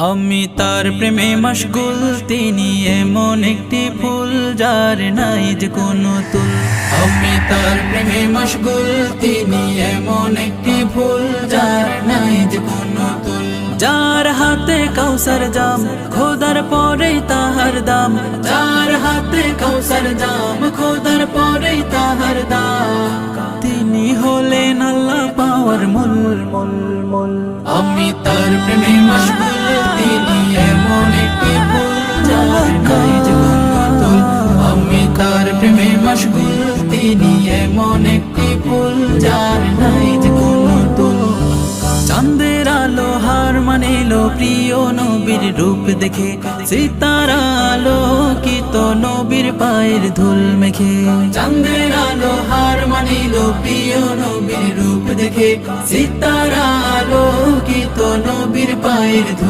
আমি তার প্রেমে মশগুল, তিনি এমন একটি ফুল যার নাই যে কোনো তুল। আমি তার প্রেমে মশগুল, তিনি এমন একটি ফুল যার নাই যে কোনো তুল। যার হাতে কাউসার জাম, খোদার পরেই তাহার দাম। যার হাতে কাউসার জাম, খোদার পরেই তাহার দাম। তিনি হলেন আল্লাহ পাওয়ার মূল। আমি তার প্রেমে মশগুল, তিনি এমন একটি ফুল যার নাই যে কোনো তুল। আমি তার প্রেমে মশগুল, তিনি এমন একটি ফুল যার নাই যে কোনো তুল। চাঁদের আলো হার মানিল প্রিয় নবীর রূপ দেখে, সিতারা আলোকিত নবীর পায়ের ধুল মেখে। চাঁদের আলো হার মানিল প্রিয় নবীর রূপ দেখে, সিতারা আলোকিত নবীর পায়ের ধুল